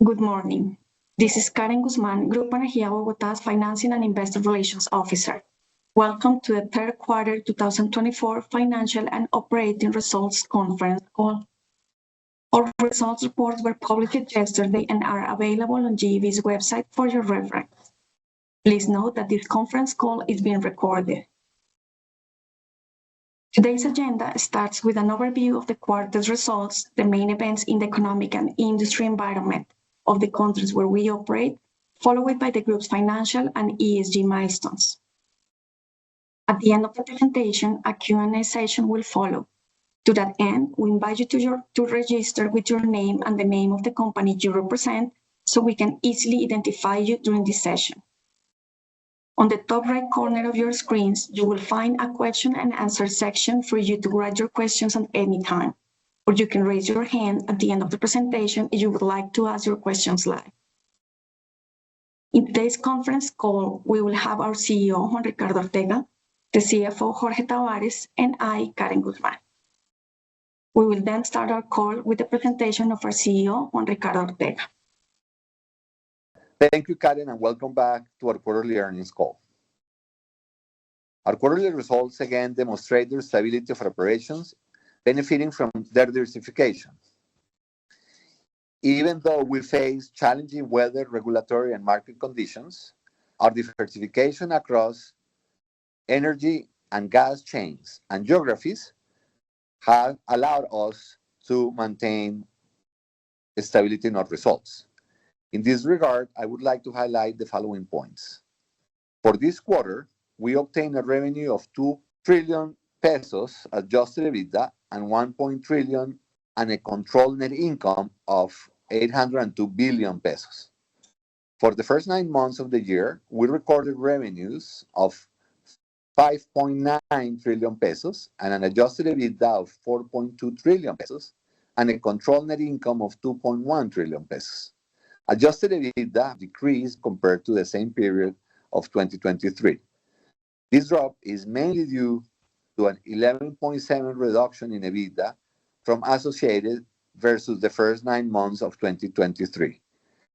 Good morning. This is Karen Guzman, Grupo Energía Bogotá's Financing and Investor Relations Officer. Welcome to the third quarter 2024 financial and operating results conference call. Our results reports were published yesterday and are available on GEB's website for your reference. Please note that this conference call is being recorded. Today's agenda starts with an overview of the quarter's results, the main events in the economic and industry environment of the countries where we operate, followed by the group's financial and ESG milestones. At the end of the presentation, a Q&A session will follow. To that end, we invite you to register with your name and the name of the company you represent so we can easily identify you during this session. On the top right corner of your screens, you will find a question and answer section for you to write your questions at any time, or you can raise your hand at the end of the presentation if you would like to ask your questions live. In today's conference call, we will have our CEO, Juan Ricardo Ortega, the CFO, Jorge Tavares, and I, Karen Guzman. We will then start our call with the presentation of our CEO, Juan Ricardo Ortega. Thank you, Karen, and welcome back to our quarterly earnings call. Our quarterly results again demonstrate the stability of our operations, benefiting from their diversification. Even though we face challenging weather, regulatory, and market conditions, our diversification across energy and gas chains and geographies have allowed us to maintain stability in our results. In this regard, I would like to highlight the following points. For this quarter, we obtained a revenue of 2 trillion pesos adjusted EBITDA and 1 trillion and a controlled net income of 802 billion pesos. For the first 9 months of the year, we recorded revenues of 5.9 trillion pesos and an adjusted EBITDA of 4.2 trillion pesos and a controlled net income of 2.1 trillion pesos. Adjusted EBITDA decreased compared to the same period of 2023. This drop is mainly due to an 11.7% reduction in EBITDA from associated versus the first 9 months of 2023,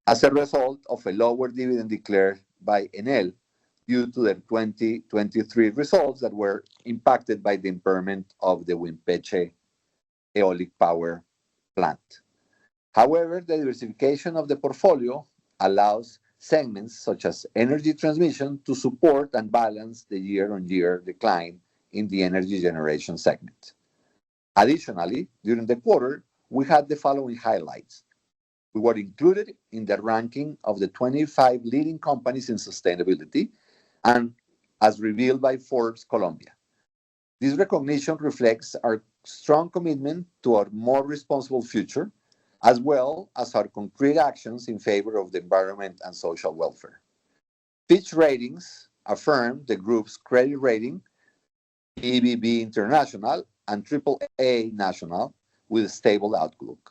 as a result of a lower dividend declared by Enel due to the 2023 results that were impacted by the impairment of the Wimpeche Eolic Power Plant. However, the diversification of the portfolio allows segments such as energy transmission to support and balance the year-on-year decline in the energy generation segment. Additionally, during the quarter, we had the following highlights. We were included in the ranking of the 25 leading companies in sustainability and as revealed by Forbes Colombia. This recognition reflects our strong commitment to a more responsible future, as well as our concrete actions in favor of the environment and social welfare. Fitch Ratings affirmed the group's credit rating, BBB International and AAA National, with a stable outlook.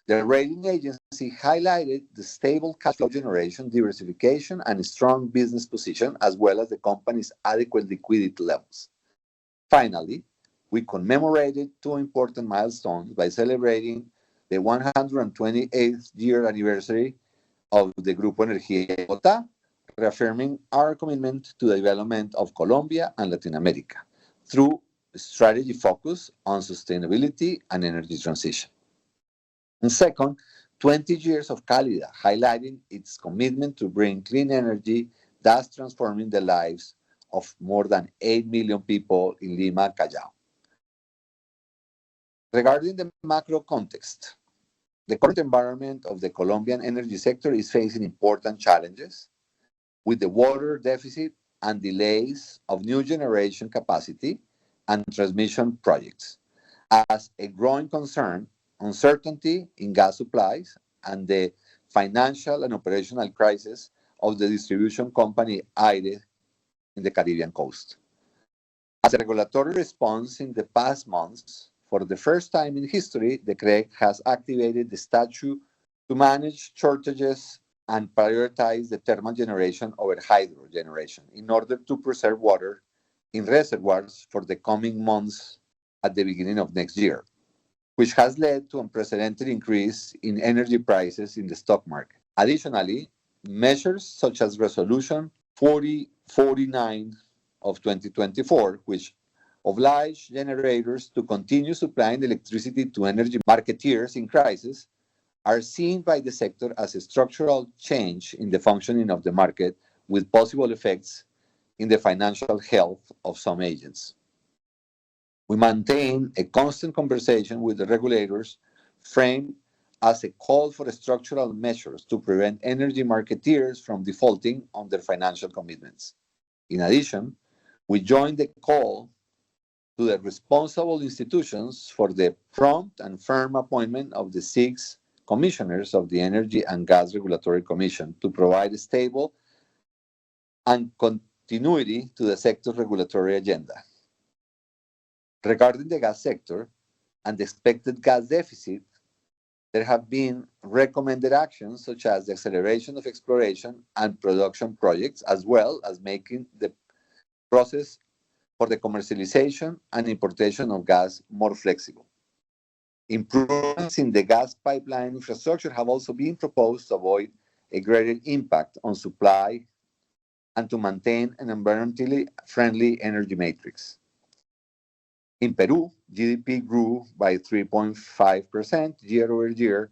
The rating agency highlighted the stable cash flow generation, diversification, and strong business position, as well as the company's adequate liquidity levels. Finally, we commemorated 2 important milestones by celebrating the 128th year anniversary of the Grupo Energía Bogotá, reaffirming our commitment to the development of Colombia and Latin America through a strategy focus on sustainability and energy transition. And second, 20 years of Cálida, highlighting its commitment to bring clean energy, thus transforming the lives of more than 8 million people in Lima, Callao. Regarding the macro context, the current environment of the Colombian energy sector is facing important challenges, with the water deficit and delays of new generation capacity and transmission projects, as a growing concern, uncertainty in gas supplies, and the financial and operational crisis of the distribution company AIRE in the Caribbean coast. As a regulatory response in the past months, for the first time in history, the CREG has activated the statute to manage shortages and prioritize the thermal generation over hydro generation in order to preserve water in reservoirs for the coming months at the beginning of next year, which has led to an unprecedented increase in energy prices in the stock market. Additionally, measures such as Resolution 4049 of 2024, which oblige generators to continue supplying electricity to energy marketeers in crisis, are seen by the sector as a structural change in the functioning of the market with possible effects in the financial health of some agents. We maintain a constant conversation with the regulators framed as a call for structural measures to prevent energy marketeers from defaulting on their financial commitments. In addition, we join the call to the responsible institutions for the prompt and firm appointment of the 6 commissioners of the Energy and Gas Regulatory Commission to provide stable and continuity to the sector's regulatory agenda. Regarding the gas sector and the expected gas deficit, there have been recommended actions such as the acceleration of exploration and production projects, as well as making the process for the commercialization and importation of gas more flexible. Improvements in the gas pipeline infrastructure have also been proposed to avoid a greater impact on supply and to maintain an environmentally friendly energy matrix. In Peru, GDP grew by 3.5% year over year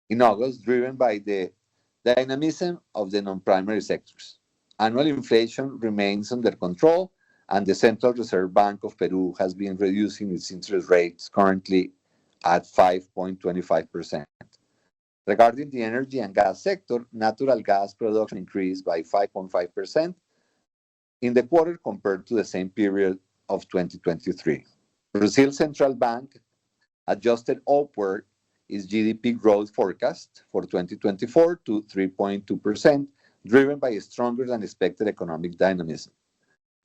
in August, driven by the dynamism of the non-primary sectors. Annual inflation remains under control, and the Central Reserve Bank of Peru has been reducing its interest rates, currently at 5.25%. Regarding the energy and gas sector, natural gas production increased by 5.5% in the quarter compared to the same period of 2023. Brazil's central bank adjusted upward its GDP growth forecast for 2024 to 3.2%, driven by a stronger than expected economic dynamism,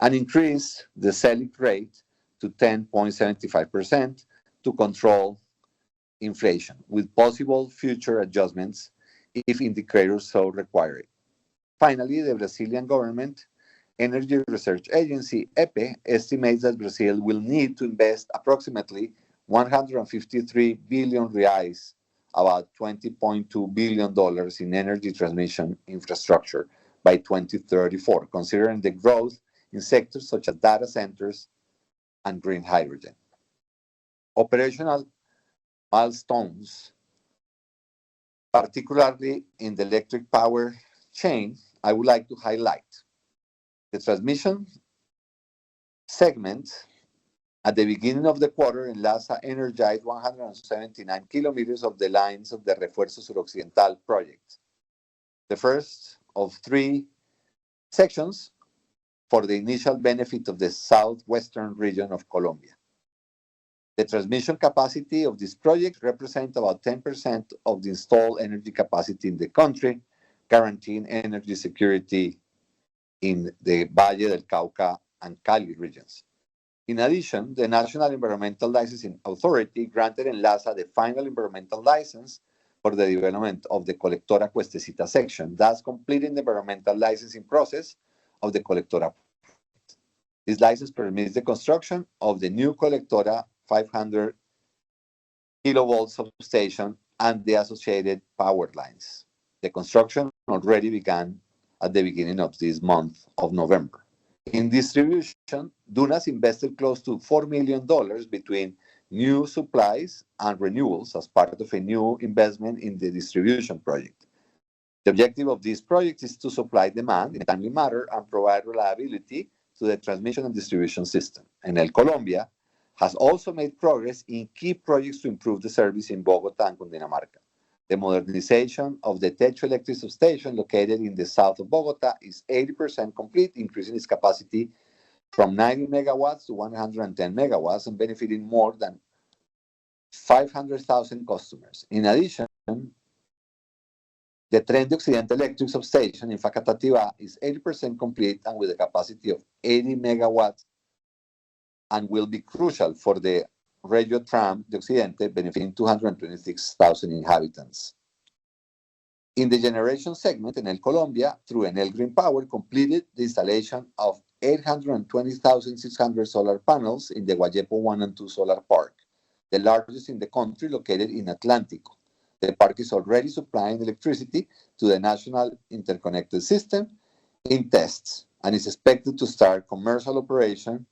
and increased the Selic rate to 10.75% to control inflation, with possible future adjustments if indicators so require it. Finally, the Brazilian government Energy Research Agency, EPE, estimates that Brazil will need to invest approximately 153 billion reais, about $20.2 billion in energy transmission infrastructure by 2034, considering the growth in sectors such as data centers and green hydrogen. Operational milestones, particularly in the electric power chain, I would like to highlight. The transmission segment at the beginning of the quarter, Enlaza energized 179 kilometers of the lines of the Refuerzo Suroccidental project, the first of 3 sections for the initial benefit of the southwestern region of Colombia. The transmission capacity of this project represents about 10% of the installed energy capacity in the country, guaranteeing energy security in the Valle del Cauca and Cali regions. In addition, the National Environmental Licensing Authority granted Enlaza the final environmental license for the development of the Colectora Cuestecita section, thus completing the environmental licensing process of the Colectora. This license permits the construction of the new Colectora 500 kilovolt substation and the associated power lines. The construction already began at the beginning of this month of November. In distribution, Dunas invested close to $4 million between new supplies and renewals as part of a new investment in the distribution project. The objective of this project is to supply demand in a timely manner and provide reliability to the transmission and distribution system. Enel Colombia has also made progress in key projects to improve the service in Bogotá and Cundinamarca. The modernization of the Techo electric substation located in the south of Bogotá is 80% complete, increasing its capacity from 90 megawatts to 110 megawatts and benefiting more than 500,000 customers. In addition, the Tren de Occidente electric substation in Facatativá is 80% complete and with a capacity of 80 megawatts and will be crucial for the Regio Tram de Occidente, benefiting 226,000 inhabitants. In the generation segment, Enel Colombia, through Enel Green Power, completed the installation of 820,600 solar panels in the Guayepo 1 and 2 solar park, the largest in the country located in Atlántico. The park is already supplying electricity to the national interconnected system in tests and is expected to start commercial operation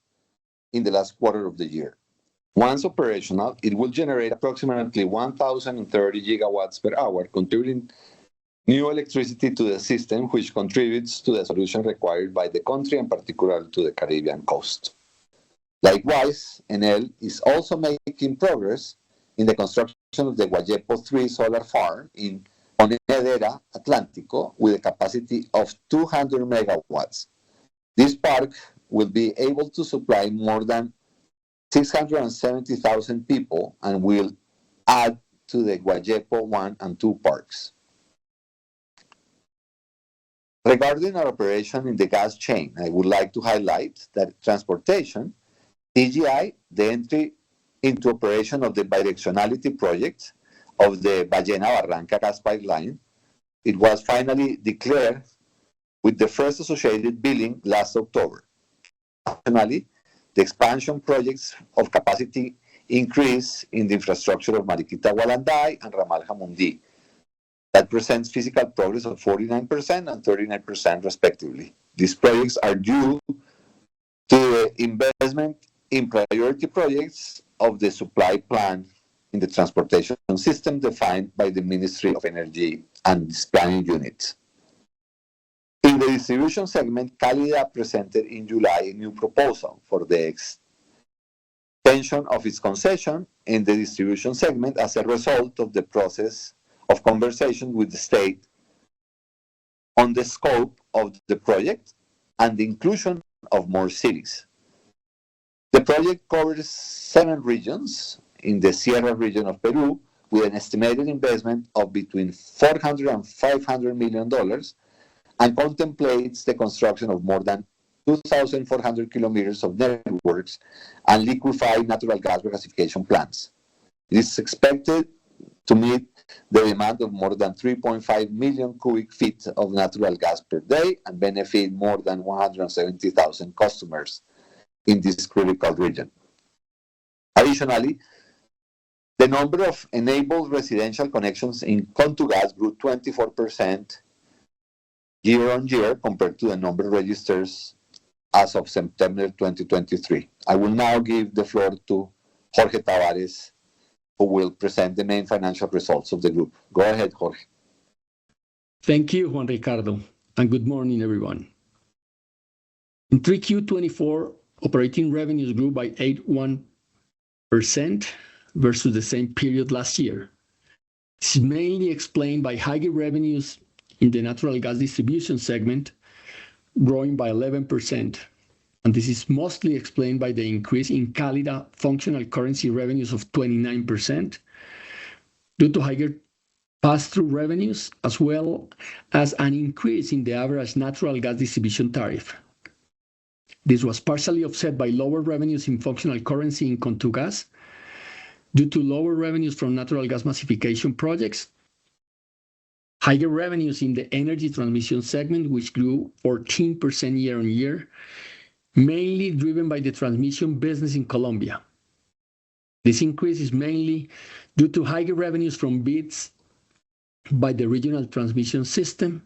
in the last quarter of the year. Once operational, it will generate approximately 1,030 gigawatts per hour, contributing new electricity to the system, which contributes to the solution required by the country and particularly to the Caribbean coast. Likewise, Enel is also making progress in the construction of the Guayepo 3 solar farm in Onedera, Atlántico, with a capacity of 200 megawatts. This park will be able to supply more than 670,000 people and will add to the Guayepo 1 and 2 parks. Regarding our operation in the gas chain, I would like to highlight that transportation, TGI, the entry into operation of the bidirectionality project of the Ballena Barranca gas pipeline, it was finally declared with the first associated billing last October. Additionally, the expansion projects of capacity increase in the infrastructure of Mariquita Gualanday and Ramal Jamundi. That presents physical progress of 49% and 39% respectively. These projects are due to the investment in priority projects of the supply plan in the transportation system defined by the Ministry of Energy and its planning unit. In the distribution segment, Calida presented in July a new proposal for the extension of its concession in the distribution segment as a result of the process of conversation with the state on the scope of the project and the inclusion of more cities. The project covers 7 regions in the Sierra region of Peru with an estimated investment of between $400 and $500 million and contemplates the construction of more than 2,400 kilometers of networks and liquefied natural gas regasification plants. It is expected to meet the demand of more than 3.5 million cubic feet of natural gas per day and benefit more than 170,000 customers in this critical region. Additionally, the number of enabled residential connections in Contugas grew 24% year on year compared to the number registered as of September 2023. I will now give the floor to Jorge Tavares, who will present the main financial results of the group. Go ahead, Jorge. Thank you, Juan Ricardo, and good morning, everyone. In 3Q24, operating revenues grew by 81% versus the same period last year. This is mainly explained by higher revenues in the natural gas distribution segment, growing by 11%. And this is mostly explained by the increase in Calida functional currency revenues of 29% due to higher pass-through revenues, as well as an increase in the average natural gas distribution tariff. This was partially offset by lower revenues in functional currency in Contugas due to lower revenues from natural gas massification projects, higher revenues in the energy transmission segment, which grew 14% year on year, mainly driven by the transmission business in Colombia. This increase is mainly due to higher revenues from bids by the regional transmission system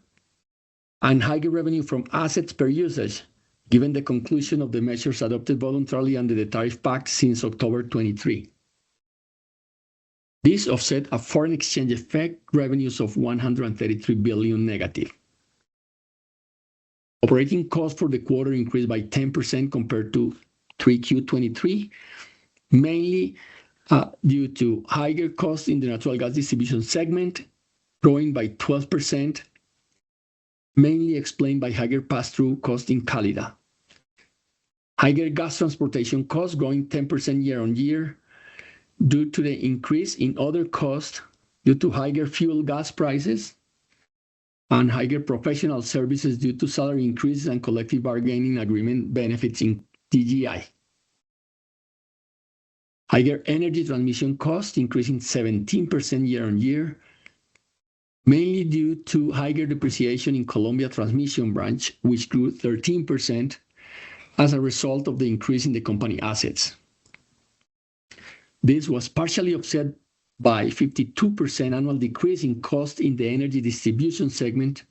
and higher revenue from assets per usage, given the conclusion of the measures adopted voluntarily under the Tariff Pact since October 23. This offset a foreign exchange effect revenues of 133 billion negative. Operating costs for the quarter increased by 10% compared to 3Q23, mainly due to higher costs in the natural gas distribution segment, growing by 12%, mainly explained by higher pass-through cost in Calida. Higher gas transportation costs growing 10% year on year due to the increase in other costs due to higher fuel gas prices and higher professional services due to salary increases and collective bargaining agreement benefits in TGI. Higher energy transmission costs increasing 17% year on year, mainly due to higher depreciation in Colombia Transmission Branch, which grew 13% as a result of the increase in the company assets. This was partially offset by 52% annual decrease in cost in the energy distribution segment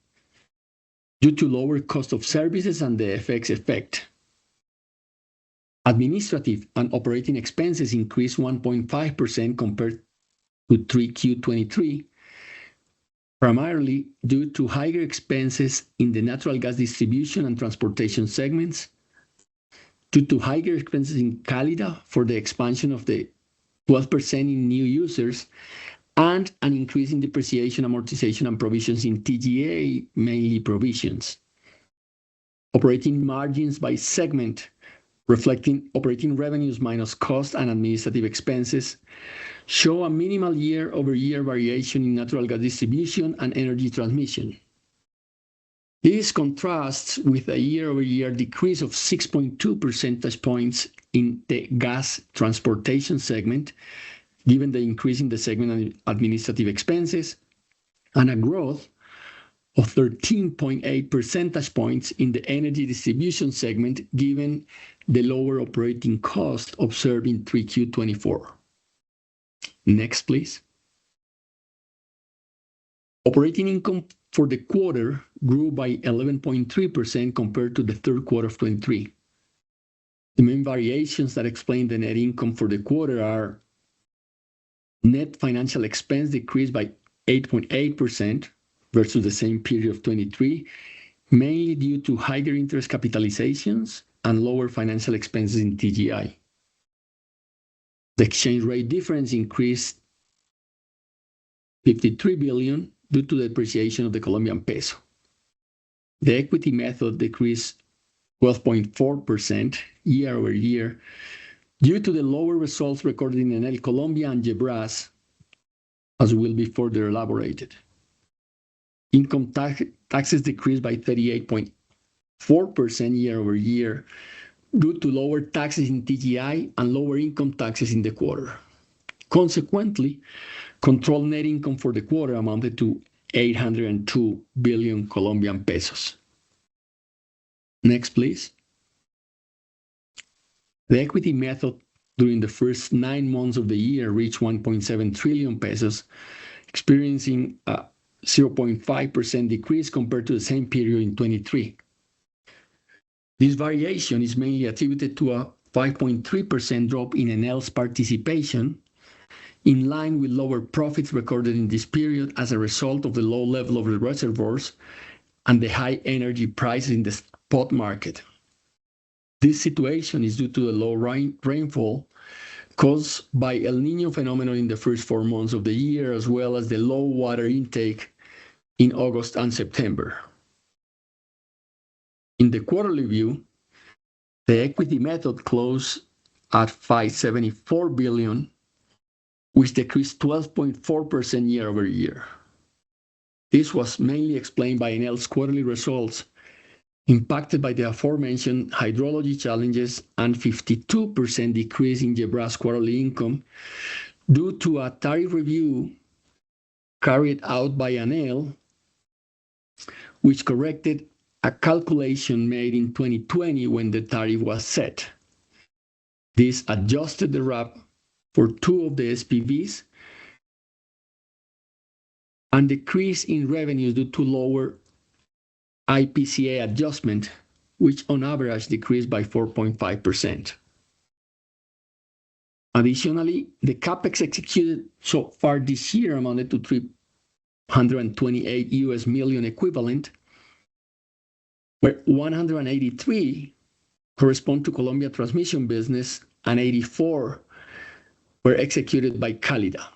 due to lower cost of services and the FX effect. Administrative and operating expenses increased 1.5% compared to 3Q23, primarily due to higher expenses in the natural gas distribution and transportation segments, due to higher expenses in Cálida for the expansion of the 12% in new users, and an increase in depreciation, amortization, and provisions in TGA, mainly provisions. Operating margins by segment, reflecting operating revenues minus cost and administrative expenses, show a minimal year-over-year variation in natural gas distribution and energy transmission. This contrasts with a year-over-year decrease of 6.2 percentage points in the gas transportation segment, given the increase in the segment administrative expenses, and a growth of 13.8 percentage points in the energy distribution segment, given the lower operating cost observed in 3Q24. Next, please. Operating income for the quarter grew by 11.3% compared to the third quarter of 23. The main variations that explain the net income for the quarter are net financial expense decreased by 8.8% versus the same period of 23, mainly due to higher interest capitalizations and lower financial expenses in TGI. The exchange rate difference increased 53 billion due to the depreciation of the Colombian peso. The equity method decreased 12.4% year over year due to the lower results recorded in Enel Colombia and GEB, as will be further elaborated. Income taxes decreased by 38.4% year over year due to lower taxes in TGI and lower income taxes in the quarter. Consequently, controlled net income for the quarter amounted to 802 billion Colombian pesos. Next, please. The equity method during the first 9 months of the year reached 1.7 trillion pesos, experiencing a 0.5% decrease compared to the same period in 23. This variation is mainly attributed to a 5.3% drop in Enel's participation, in line with lower profits recorded in this period as a result of the low level of the reservoirs and the high energy prices in the spot market. This situation is due to the low rainfall caused by El Niño phenomenon in the first 4 months of the year, as well as the low water intake in August and September. In the quarterly view, the equity method closed at 574 billion, which decreased 12.4% year over year. This was mainly explained by Enel's quarterly results, impacted by the aforementioned hydrology challenges and 52% decrease in GEB's quarterly income due to a tariff review carried out by Enel, which corrected a calculation made in 2020 when the tariff was set. This adjusted the RAP for 2 of the SPVs and decrease in revenues due to lower IPCA adjustment, which on average decreased by 4.5%. Additionally, the capex executed so far this year amounted to $328 million equivalent, where 183 correspond to Colombia transmission business and 84 were executed by Cálida.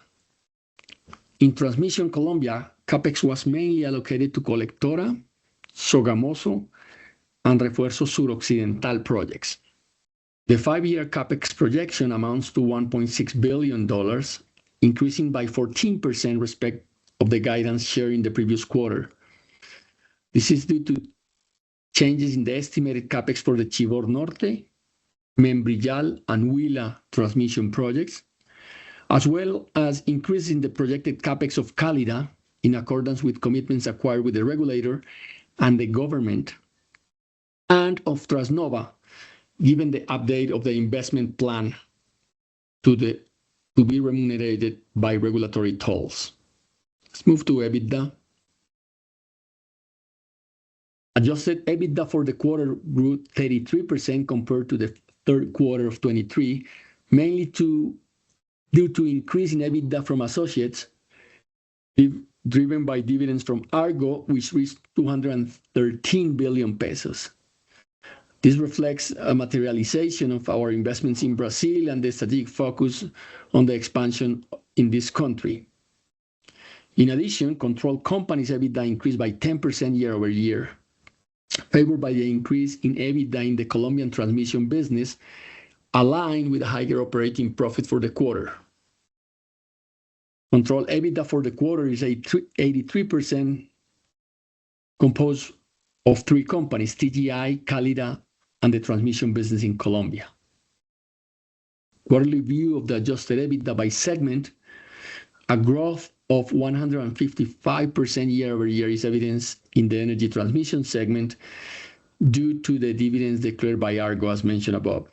In Transmission Colombia, capex was mainly allocated to Colectora, Sogamoso, and Refuerzo Suroccidental projects. The 5-year capex projection amounts to $1.6 billion, increasing by 14% respect of the guidance shared in the previous quarter. This is due to changes in the estimated capex for the Chivor Norte, Membrillar, and Huila transmission projects, as well as increases in the projected capex of Cálida in accordance with commitments acquired with the regulator and the government, and of Trasnova, given the update of the investment plan to to be remunerated by regulatory tolls. Let's move to EBITDA. Adjusted EBITDA for the quarter grew 33% compared to the third quarter of 23, mainly due to increase in EBITDA from associates, driven by dividends from Argo, which reached 213 billion pesos. This reflects a materialization of our investments in Brazil and the strategic focus on the expansion in this country. In addition, controlled companies' EBITDA increased by 10% year-over-year, favored by the increase in EBITDA in the Colombian transmission business, aligned with a higher operating profit for the quarter. Controlled EBITDA for the quarter is 83% composed of three companies, TGI, Calida, and the transmission business in Colombia. Quarterly view of the adjusted EBITDA by segment, a growth of 155% year-over-year is evidenced in the energy transmission segment due to the dividends declared by Argo, as mentioned above.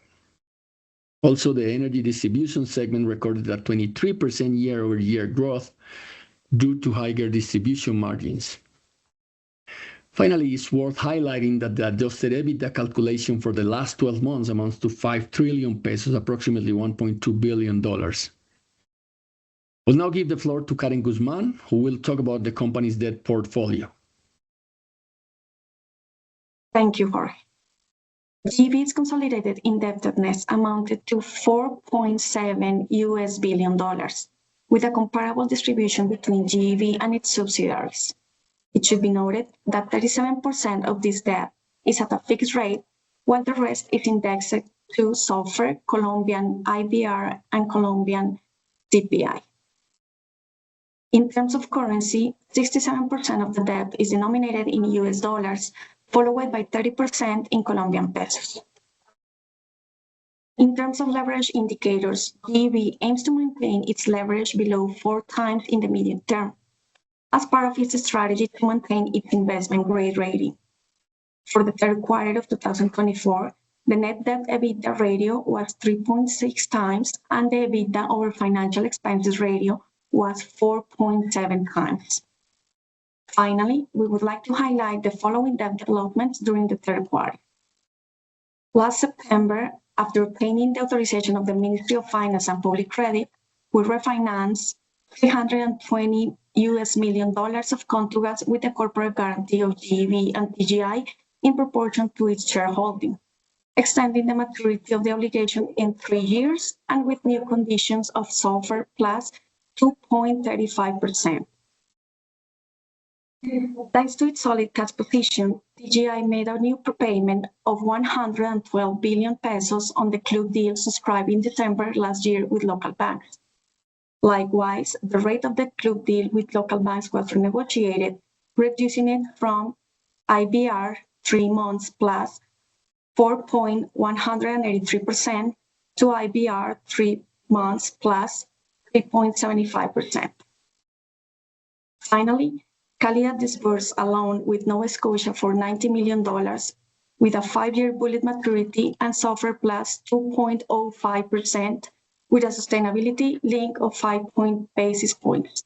Also, the energy distribution segment recorded a 23% year-over-year growth due to higher distribution margins. Finally, it's worth highlighting that the adjusted EBITDA calculation for the last 12 months amounts to 5 trillion pesos, approximately $1.2 billion. We'll now give the floor to Karen Guzman, who will talk about the company's debt portfolio. Thank you, Jorge. GEB's consolidated indebtedness amounted to $4.7 billion, with a comparable distribution between GEB and its subsidiaries. It should be noted that 37% of this debt is at a fixed rate, while the rest is indexed to SOFR, Colombian IBR, and Colombian CPI. In terms of currency, 67% of the debt is denominated in US dollars, followed by 30% in Colombian pesos. In terms of leverage indicators, GEB aims to maintain its leverage below 4 times in the medium term, as part of its strategy to maintain its investment grade rating. For the third quarter of 2024, the net debt EBITDA ratio was 3.6 times, and the EBITDA over financial expenses ratio was 4.7 times. Finally, we would like to highlight the following debt developments during the third quarter. Last September, after obtaining the authorization of the Ministry of Finance and Public Credit, we refinanced $320 million of contracts with the corporate guarantee of GEB and TGI in proportion to its shareholding, extending the maturity of the obligation in 3 years and with new conditions of SOFR plus 2.35%. Thanks to its solid cash position, TGI made a new prepayment of 112 billion pesos on the club deal subscribed in December last year with local banks. Likewise, the rate of the club deal with local banks was renegotiated, reducing it from IBR 3 months plus 4.183% to IBR 3 months plus 3.75%. Finally, Calida disbursed a loan with Nova Scotia for $90 million with a 5-year bullet maturity and SOFR plus 2.05% with a sustainability link of 5 basis points.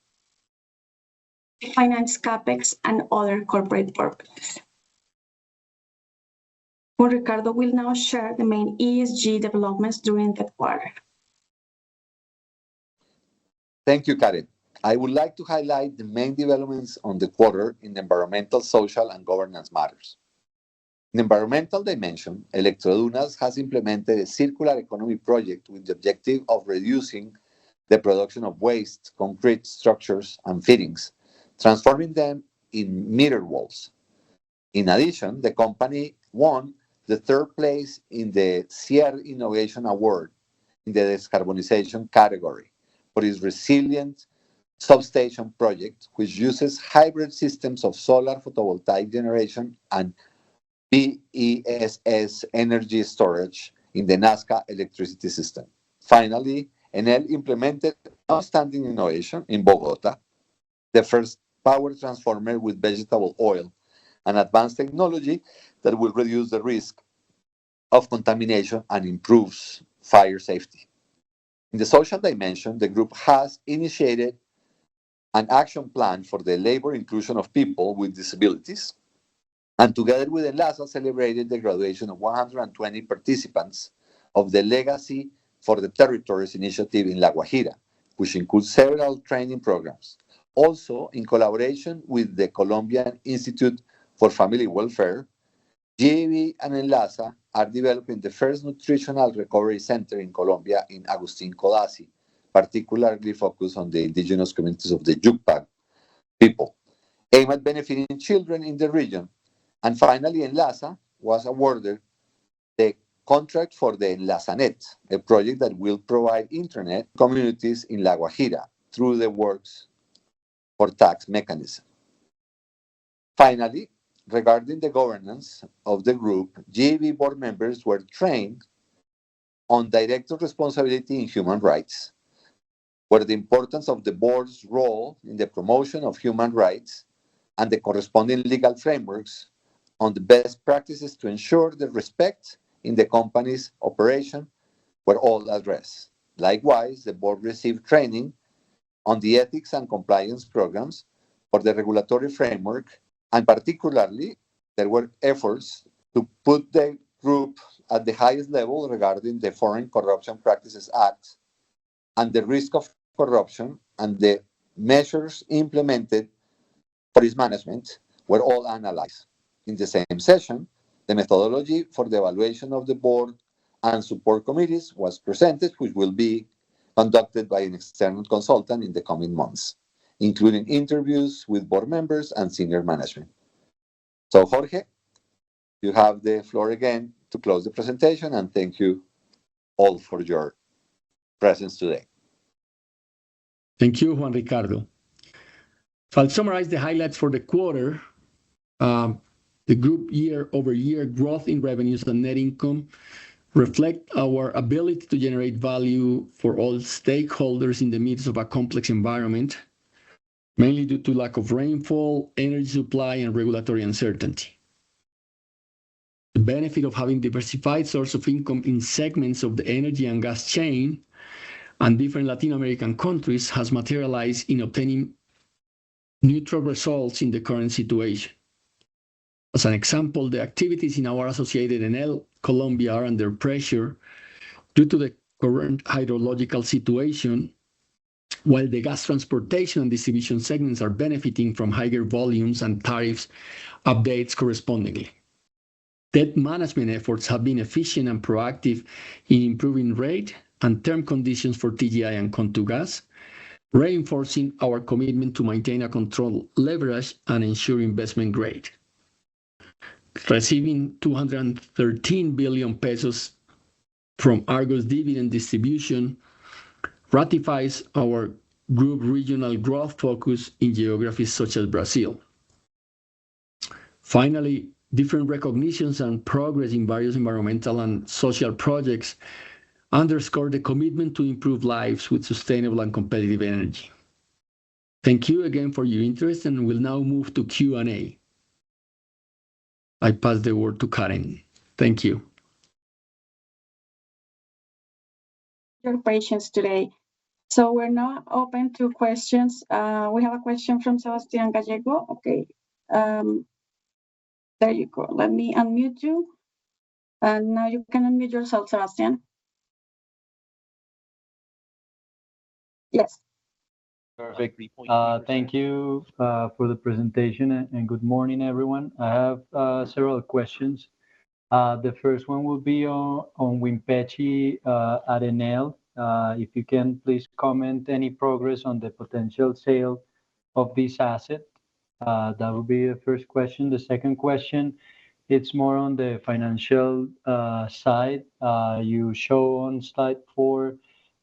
It financed CAPEX and other corporate purposes. Juan Ricardo will now share the main ESG developments during that quarter. Thank you, Karen. I would like to highlight the main developments on the quarter in environmental, social, and governance matters. In the environmental dimension, Electrodunas has implemented a circular economy project with the objective of reducing the production of waste, concrete structures, and fittings, transforming them in meter walls. In addition, the company won the 3rd place in the CIER Innovation Award in the decarbonization category for its resilient substation project, which uses hybrid systems of solar photovoltaic generation and BESS energy storage in the Nazca electricity system. Finally, Enel implemented outstanding innovation in Bogota, the first power transformer with vegetable oil, an advanced technology that will reduce the risk of contamination and improves fire safety. In the social dimension, the group has initiated an action plan for the labor inclusion of people with disabilities, and together with Enlaza, celebrated the graduation of 120 participants of the Legacy for the Territories initiative in La Guajira, which includes several training programs. Also, in collaboration with the Colombian Institute for Family Welfare, GEB and Enlaza are developing the first nutritional recovery center in Colombia in Agustín Codazzi, particularly focused on the indigenous communities of the Yucpa people, aimed at benefiting children in the region. And finally, Enlaza was awarded the contract for the Enlazanet, a project that will provide internet communities in La Guajira through the Works for Tax mechanism. Finally, regarding the governance of the group, GEB board members were trained on director responsibility in human rights, where the importance of the board's role in the promotion of human rights and the corresponding legal frameworks on the best practices to ensure the respect in the company's operation were all addressed. Likewise, the board received training on the ethics and compliance programs for the regulatory framework, and particularly, there were efforts to put the group at the highest level regarding the Foreign Corruption Practices Act and the risk of corruption, and the measures implemented for its management were all analyzed. In the same session, the methodology for the evaluation of the board and support committees was presented, which will be conducted by an external consultant in the coming months, including interviews with board members and senior management. So, Jorge, you have the floor again to close the presentation, and thank you all for your presence today. Thank you, Juan Ricardo. So I'll summarize the highlights for the quarter. The group year-over-year growth in revenues and net income reflect our ability to generate value for all stakeholders in the midst of a complex environment, mainly due to lack of rainfall, energy supply, and regulatory uncertainty. The benefit of having diversified source of income in segments of the energy and gas chain and different Latin American countries has materialized in obtaining neutral results in the current situation. As an example, the activities in our associated Enel Colombia are under pressure due to the current hydrological situation, while the gas transportation and distribution segments are benefiting from higher volumes and tariffs updates correspondingly. Debt management efforts have been efficient and proactive in improving rate and term conditions for TGI and Contugas, reinforcing our commitment to maintain a controlled leverage and ensure investment grade. Receiving 213 billion pesos from Argos dividend distribution ratifies our group regional growth focus in geographies such as Brazil. Finally, different recognitions and progress in various environmental and social projects underscore the commitment to improve lives with sustainable and competitive energy. Thank you again for your interest, and we'll now move to Q&A. I pass the word to Karen. Thank you. Your patience today. So we're now open to questions. We have a question from Sebastián Gallego. Okay. There you go. Let me unmute you. And now you can unmute yourself, Sebastián. Yes. Perfect. Thank you for the presentation, and good morning, everyone. I have several questions. The first one will be on Wimpechi at Enel. If you can please comment any progress on the potential sale of this asset. That would be the first question. The second question, it's more on the financial side. You show on slide 4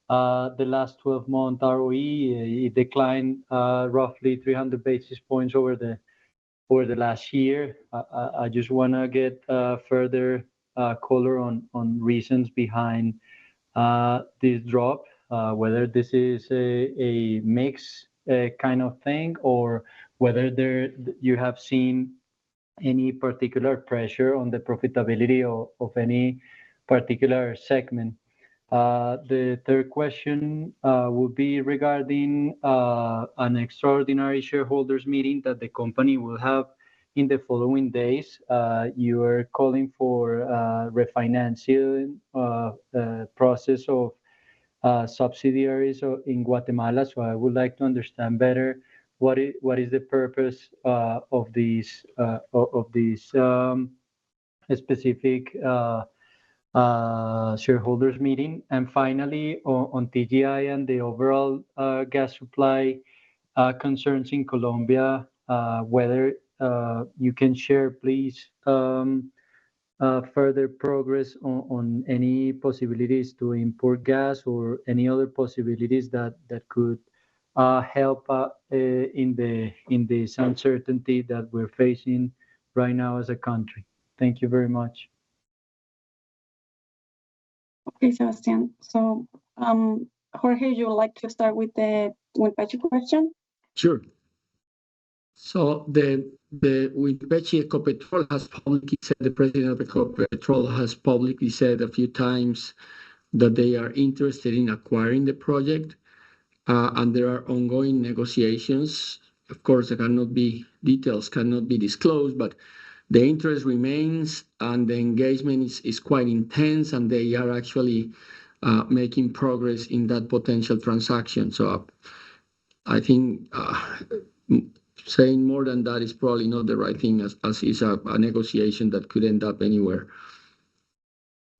the last 12-month ROE. It declined roughly 300 basis points over the last year. I just want to get further color on reasons behind this drop, whether this is a mix kind of thing, or whether you have seen any particular pressure on the profitability of any particular segment. The third question will be regarding an extraordinary shareholders meeting that the company will have in the following days. You are calling for refinancing process of subsidiaries in Guatemala. So I would like to understand better what is the purpose of this specific shareholders meeting. And finally, on TGI and the overall gas supply concerns in Colombia, whether you can share, please, further progress on any possibilities to import gas or any other possibilities that could help in this uncertainty that we're facing right now as a country. Thank you very much. Okay, Sebastian. So, Jorge, you would like to start with the Wimpechi question? Sure. So the Wimpechi Ecopetrol has publicly said, the president of Ecopetrol has publicly said a few times that they are interested in acquiring the project, and there are ongoing negotiations. Of course, details cannot be disclosed, but the interest remains and the engagement is quite intense, and they are actually making progress in that potential transaction. So I think saying more than that is probably not the right thing, as is a negotiation that could end up anywhere.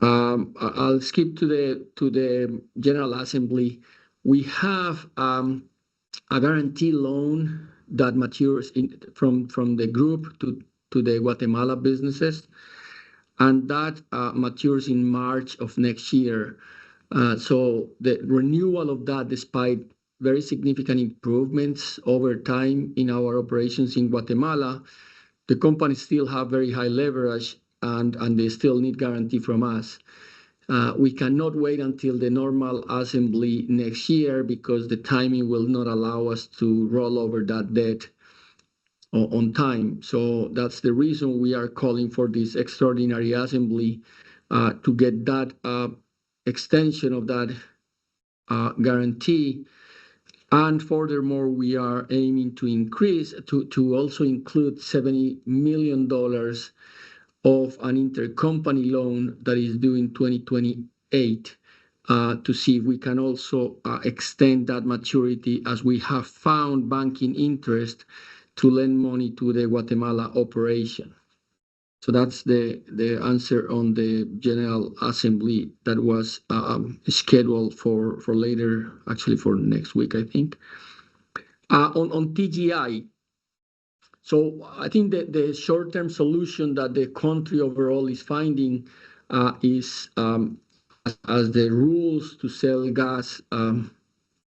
I'll skip to the General Assembly. We have a guarantee loan that matures from the group to the Guatemala businesses, and that matures in March of next year. So the renewal of that, despite very significant improvements over time in our operations in Guatemala, the companies still have very high leverage, and they still need guarantee from us. We cannot wait until the normal assembly next year because the timing will not allow us to roll over that debt on time. So that's the reason we are calling for this extraordinary assembly to get that extension of that guarantee. And furthermore, we are aiming to increase to also include $70 million of an intercompany loan that is due in 2028 to see if we can also extend that maturity, as we have found banking interest to lend money to the Guatemala operation. So that's the answer on the General Assembly that was scheduled for later, actually for next week, I think. On TGI, so I think that the short-term solution that the country overall is finding is as the rules to sell gas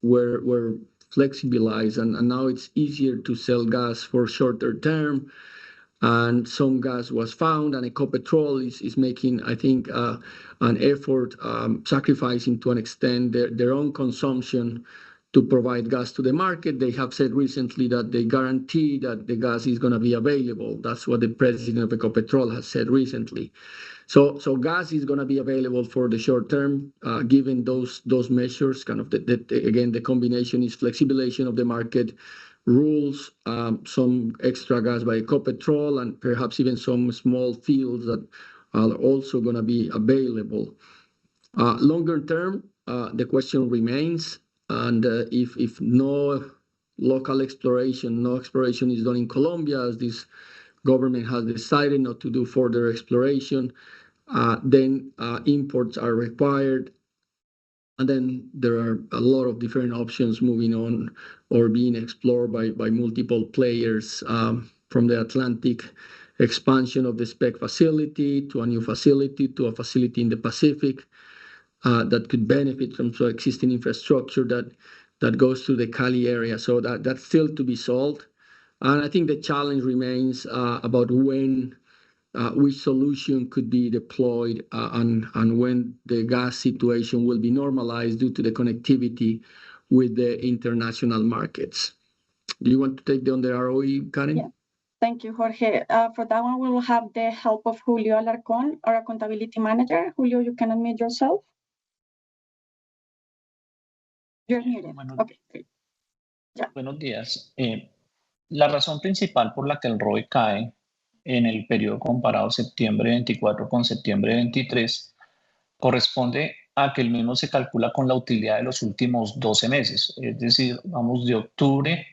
were flexibilized, and now it's easier to sell gas for shorter term. And some gas was found, and Ecopetrol is making, I think, an effort, sacrificing to an extent their own consumption to provide gas to the market. They have said recently that they guarantee that the gas is going to be available. That's what the president of Ecopetrol has said recently. So gas is going to be available for the short term, given those measures. Kind of again, the combination is flexibilization of the market rules, some extra gas by Ecopetrol, and perhaps even some small fields that are also going to be available. Longer term, the question remains, and if no local exploration, no exploration is done in Colombia, as this government has decided not to do further exploration, then imports are required. And then there are a lot of different options moving on or being explored by multiple players, from the Atlantic expansion of the SPEC facility to a new facility to a facility in the Pacific that could benefit from some existing infrastructure that goes to the Cali area. So that's still to be solved. And I think the challenge remains about when which solution could be deployed and when the gas situation will be normalized due to the connectivity with the international markets. Do you want to take on the ROE, Karen? Yeah. Thank you, Jorge. For that one, we will have the help of Julio Alarcón, our accountability manager. Julio, you can unmute yourself. You're muted. Bueno, Okay, great. buenos días. La razón principal por la que el ROE cae en el periodo comparado septiembre 24 con septiembre 23 corresponde a que el mismo se calcula con la utilidad de los últimos 12 meses, es decir, vamos de octubre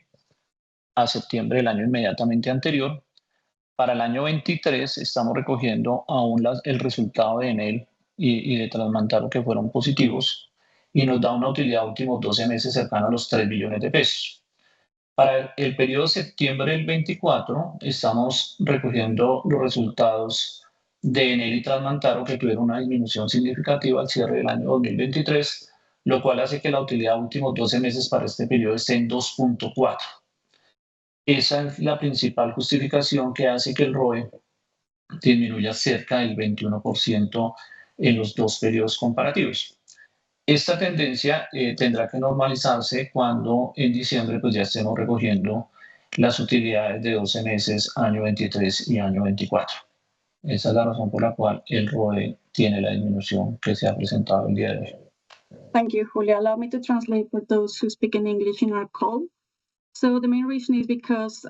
a septiembre del año inmediatamente anterior. Para el año 23 estamos recogiendo aún el resultado de Enel y de Transmantaro que fueron positivos y nos da una utilidad de últimos 12 meses cercana a los 3 billones de pesos. Para el periodo septiembre del 24 estamos recogiendo los resultados de Enel y Transmantaro que tuvieron una disminución significativa al cierre del año 2023, lo cual hace que la utilidad de últimos 12 meses para este periodo esté en 2.4. Esa es la principal justificación que hace que el ROE disminuya cerca del 21% en los dos periodos comparativos. Esta tendencia tendrá que normalizarse cuando en diciembre pues ya estemos recogiendo las utilidades de 12 meses, año 23 y año 24. Esa es la razón por la cual el ROE tiene la disminución que se ha presentado el día de hoy. Thank you, Julio. Allow me to translate for those who speak in English in our call. So the main reason is because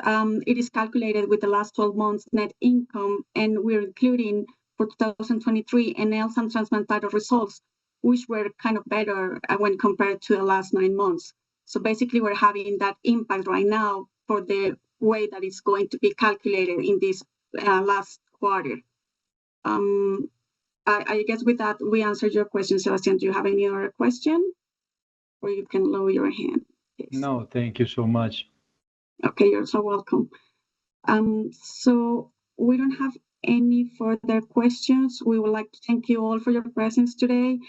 it is calculated with the last 12 months net income, and we're including for 2023 Enel and Transmantaro results, which were kind of better when compared to the last 9 months. So basically, we're having that impact right now for the way that it's going to be calculated in this last quarter. I guess with that, we answered your question, Sebastian. Do you have any other question? Or you can lower your hand. Yes. No, thank you so much. Okay, you're so welcome. So we don't have any further questions. We would like to thank you all for your presence today.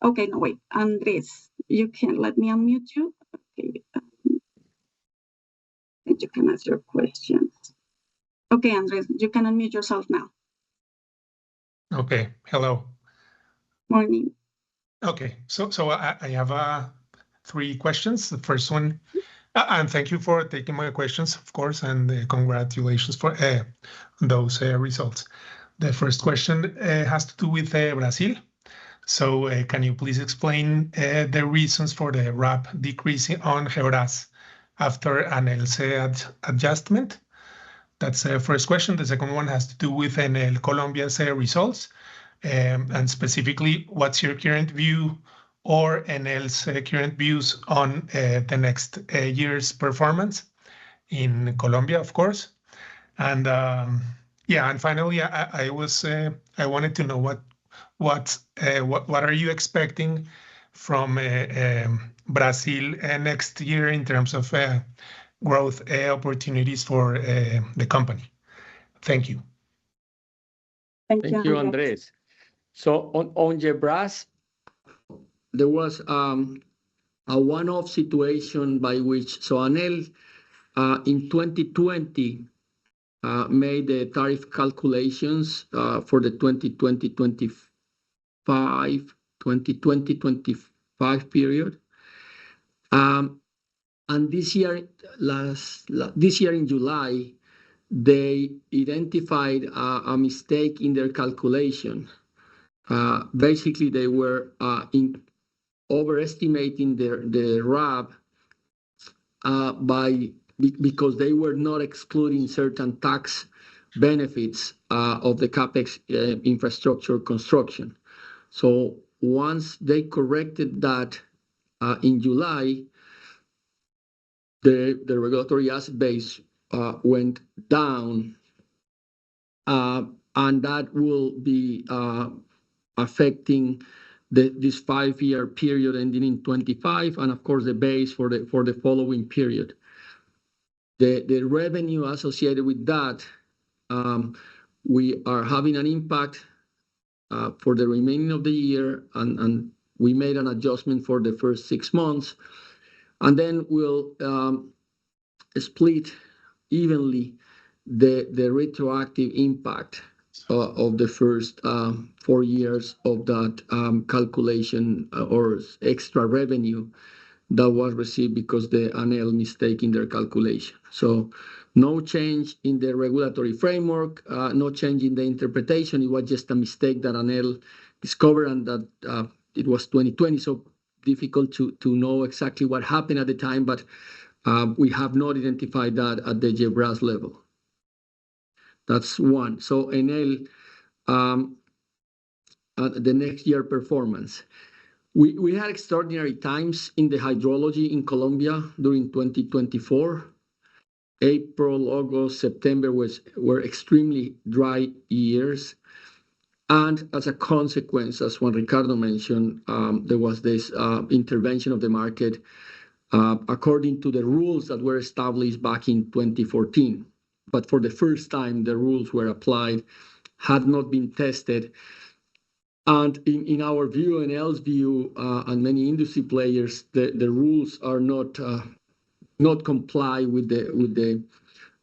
Okay, no, wait, Andres, you can let me unmute you. Okay, and you can ask your questions. Okay, Andres, you can unmute yourself now. Okay, hello. Morning. Okay, so I have 3 questions. The first one, and thank you for taking my questions, of course, and congratulations for those results. The first question has to do with Brazil. So can you please explain the reasons for the rapid decrease on GEB after an LC adjustment? That's the first question. The second one has to do with Enel Colombia's results, and specifically, what's your current view or Enel's current views on the next year's performance in Colombia, of course. And yeah, and finally, I wanted to know what are you expecting from Brazil next year in terms of growth opportunities for the company. Thank you. Thank you, Andres. So on GEB, there was a one-off situation by which Enel in 2020 made the tariff calculations for the 2020-25 period. And this year in July, they identified a mistake in their calculation. Basically, they were overestimating the RAB because they were not excluding certain tax benefits of the CapEx infrastructure construction. So once they corrected that in July, the regulatory asset base went down, and that will be affecting this 5-year period ending in 25, and of course the base for the following period. The revenue associated with that, we are having an impact for the remaining of the year, and we made an adjustment for the first 6 months, and then we'll split evenly the retroactive impact of the first 4 years of that calculation or extra revenue that was received because the Enel mistake in their calculation. So no change in the regulatory framework, no change in the interpretation. It was just a mistake that Enel discovered, and that it was 2020. So difficult to know exactly what happened at the time, but we have not identified that at the GEB level. That's one. So Enel, the next year performance. We had extraordinary times in the hydrology in Colombia during 2024. April, August, September were extremely dry years. And as a consequence, as Juan Ricardo mentioned, there was this intervention of the market according to the rules that were established back in 2014. But for the first time, the rules were applied, had not been tested. And in our view, Enel's view, and many industry players, the rules are not comply with the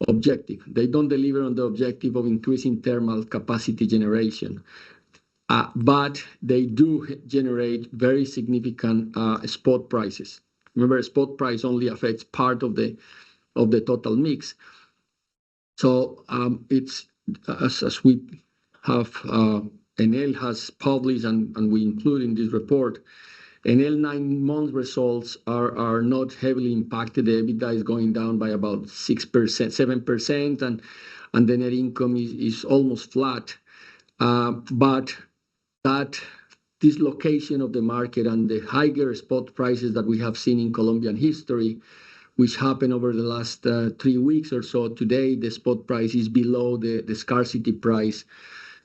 objective. They don't deliver on the objective of increasing thermal capacity generation. But they do generate very significant spot prices. Remember, spot price only affects part of the total mix. So it's as we have Enel has published and we include in this report, Enel 9-month results are not heavily impacted. The EBITDA is going down by about 6%, 7%, and the net income is almost flat. But that dislocation of the market and the higher spot prices that we have seen in Colombian history, which happened over the last 3 weeks or so, today the spot price is below the scarcity price.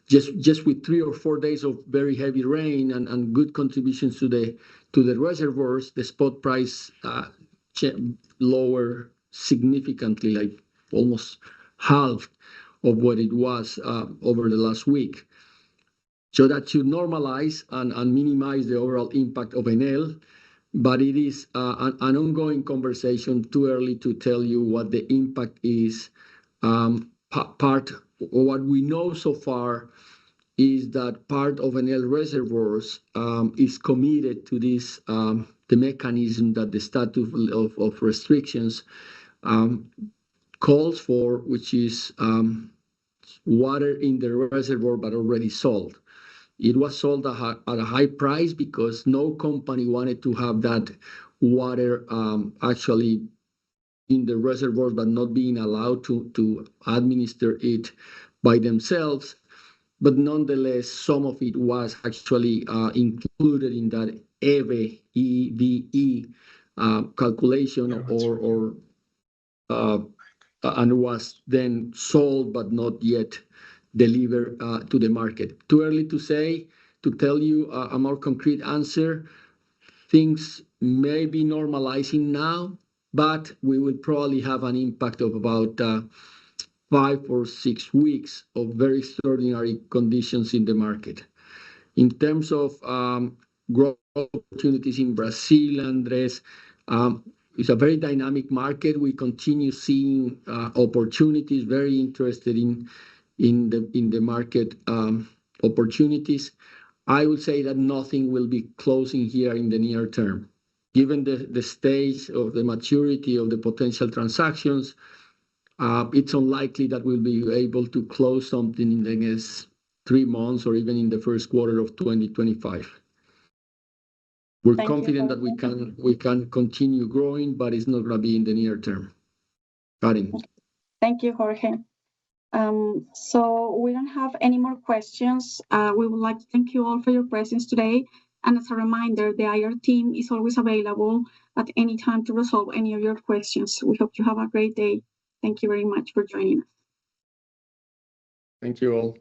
Just with 3 or 4 days of very heavy rain and good contributions to the reservoirs, the spot price lower significantly, like almost half of what it was over the last week. So that should normalize and minimize the overall impact of Enel, but it is an ongoing conversation, too early to tell you what the impact is. Part of what we know so far is that part of Enel reservoirs is committed to this, the mechanism that the statute of restrictions calls for, which is water in the reservoir but already sold. It was sold at a high price because no company wanted to have that water actually in the reservoirs but not being allowed to administer it by themselves. But nonetheless, some of it was actually included in that EVE calculation, and was then sold but not yet delivered to the market. Too early to tell you a more concrete answer. Things may be normalizing now, but we will probably have an impact of about 5 or 6 weeks of very extraordinary conditions in the market. In terms of growth opportunities in Brazil, Andres, it's a very dynamic market. We continue seeing opportunities, very interested in the market opportunities. I would say that nothing will be closing here in the near term. Given the stage of the maturity of the potential transactions, it's unlikely that we'll be able to close something in the next 3 months or even in the first quarter of 2025. We're confident that we can continue growing, but it's not going to be in the near term. Karen. Thank you, Jorge. So we don't have any more questions. We would like to thank you all for your presence today. And as a reminder, the IR team is always available at any time to resolve any of your questions. We hope you have a great day. Thank you very much for joining us. Thank you all.